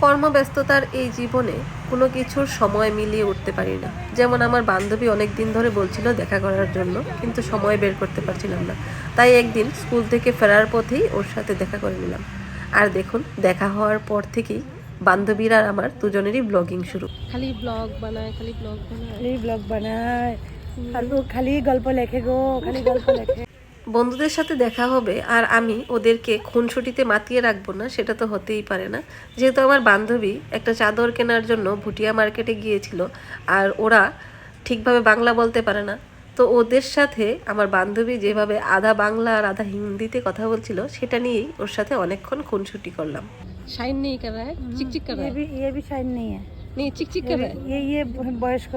কর্মব্যস্ততার এই জীবনে কোনো কিছুর সময় মিলিয়ে উঠতে পারি না। যেমন আমার বান্ধবী অনেক দিন ধরে বলছিল দেখা করার জন্য, কিন্তু সময় বের করতে পারছিলাম না। তাই একদিন স্কুল থেকে ফেরার পথেই ওর সাথে দেখা করে নিলাম। আর দেখুন, দেখা হওয়ার পর থেকেই বান্ধবীর আর আমার দুজনেরই ব্লগিং শুরু। খালি ব্লগ বানায়, খালি ব্লগ বানায়, খালি ব্লগ বানায় আর ও খালি গল্প লেখে গো, খালি গল্প লেখে। বন্ধুদের সাথে দেখা হবে আর আমি ওদেরকে খুনসুটিতে মাতিয়ে রাখবো না, সেটা তো হতেই পারে না। যেহেতু আমার বান্ধবী একটা চাদর কেনার জন্য ভুটিয়া মার্কেটে গিয়েছিল, আর ওরা ঠিকভাবে বাংলা বলতে পারে না, তো ওদের সাথে আমার বান্ধবী যেভাবে আধা বাংলা আর আধা হিন্দিতে কথা বলছিল, সেটা নিয়েই ওর সাথে অনেকক্ষণ খুনসুটি করলাম। शाइन नहीं कर रहा है, चिक चिक कर रहा है। ये भी शाइन नहीं है, नहीं, चिक चिक कर रहा है। ये वयस्क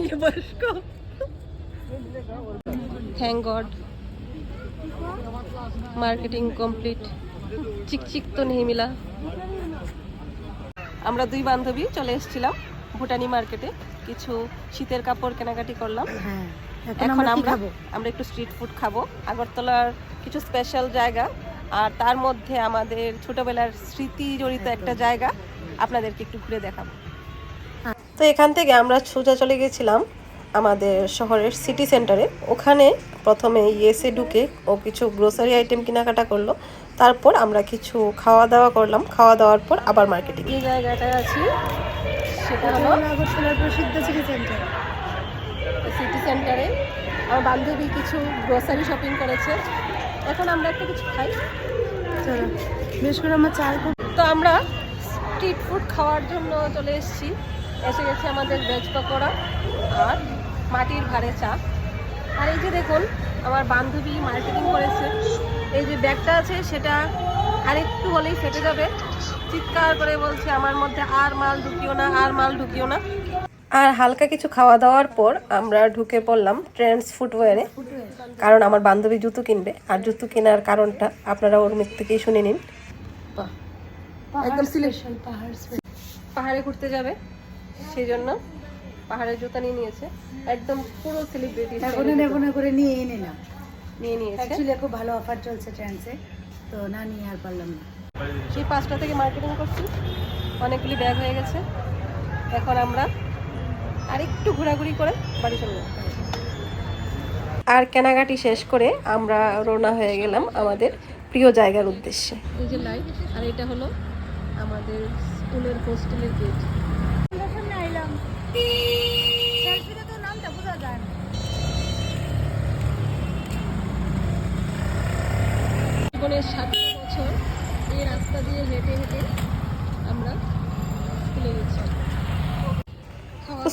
ये वर्ष को थैंक गॉड मार्केटिंग कंप्लीट। चिक चिक तो नहीं मिला। আমরা দুই বান্ধবী চলে এসেছিলাম ভুটানি মার্কেটে, কিছু শীতের কাপড় কেনাকাটি করলাম। হ্যাঁ, এখন আমরা একটু স্ট্রিট ফুড খাবো, আগরতলার কিছু স্পেশাল জায়গা, আর তার মধ্যে আমাদের ছোটবেলার স্মৃতি জড়িত একটা জায়গা আপনাদেরকে একটু ঘুরে দেখাবো। তো এখান থেকে আমরা সোজা চলে গেছিলাম আমাদের শহরের সিটি সেন্টারে। ওখানে প্রথমে ইয়েসে ঢুকে ও কিছু গ্রোসারি আইটেম কেনাকাটা করলো, তারপর আমরা কিছু খাওয়া দাওয়া করলাম। খাওয়া দাওয়ার পর আবার মার্কেটিং। যে জায়গাটায় আছি সেটা হলো আগরতলার প্রসিদ্ধ সিটি সেন্টার। সিটি সেন্টারে আমার বান্ধবী কিছু গ্রোসারি শপিং করেছে। এখন আমরা একটা কিছু খাই। চলো, বেশ করে আমার চাল তো আমরা স্ট্রিট ফুড খাওয়ার জন্য চলে এসেছি। এসে গেছে আমাদের ভেজ পকোড়া আর মাটির ভাড়ে চা। আর এই যে দেখুন, আমার বান্ধবী মার্কেটিং করেছে। এই যে ব্যাগটা আছে সেটা আরেকটু হলেই ফেটে যাবে। চিৎকার করে বলছে আমার মধ্যে আর মাল ঢুকিও না, আর মাল ঢুকিও না। আর হালকা কিছু খাওয়া দাওয়ার পর আমরা ঢুকে পড়লাম ট্রেন্ডস ফুটওয়্যারে, কারণ আমার বান্ধবী জুতো কিনবে। আর জুতো কেনার কারণটা আপনারা ওর মুখ থেকেই শুনে নিন। একদম সিলেকশন পাহাড়ে ঘুরতে যাবে, সেই জন্য পাহাড়ের জুতা নিয়ে নিয়েছে। একদম পুরো সেলিব্রিটি এখন নেবো না করে নিয়ে নিলাম। নিয়ে নিয়েছে। অ্যাকচুয়ালি খুব ভালো অফার চলছে ট্রেন্ডসে, তো না নিয়ে আর পারলাম না। সেই 5টা থেকে মার্কেটিং করছি, অনেকগুলি ব্যাগ হয়ে গেছে। এখন আমরা আরেকটু ঘোরাঘুরি করে বাড়ি চলে যাব। আর কেনাকাটি শেষ করে আমরা রওনা হয়ে গেলাম আমাদের প্রিয় জায়গার উদ্দেশ্যে। এই যে লাইট, আর এটা হলো আমাদের স্কুলের হোস্টেলের গেট। জীবনের 7টা বছর এই রাস্তা দিয়ে হেঁটে হেঁটে আমরা স্কুলে গেছি।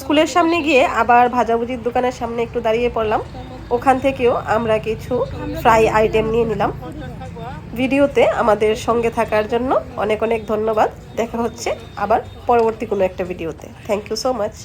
স্কুলের সামনে গিয়ে আবার ভাজাভুজির দোকানের সামনে একটু দাঁড়িয়ে পড়লাম। ওখান থেকেও আমরা কিছু ফ্রাই আইটেম নিয়ে নিলাম। ভিডিওতে আমাদের সঙ্গে থাকার জন্য অনেক অনেক ধন্যবাদ। দেখা হচ্ছে আবার পরবর্তী কোনো একটা ভিডিওতে। Thank you so much.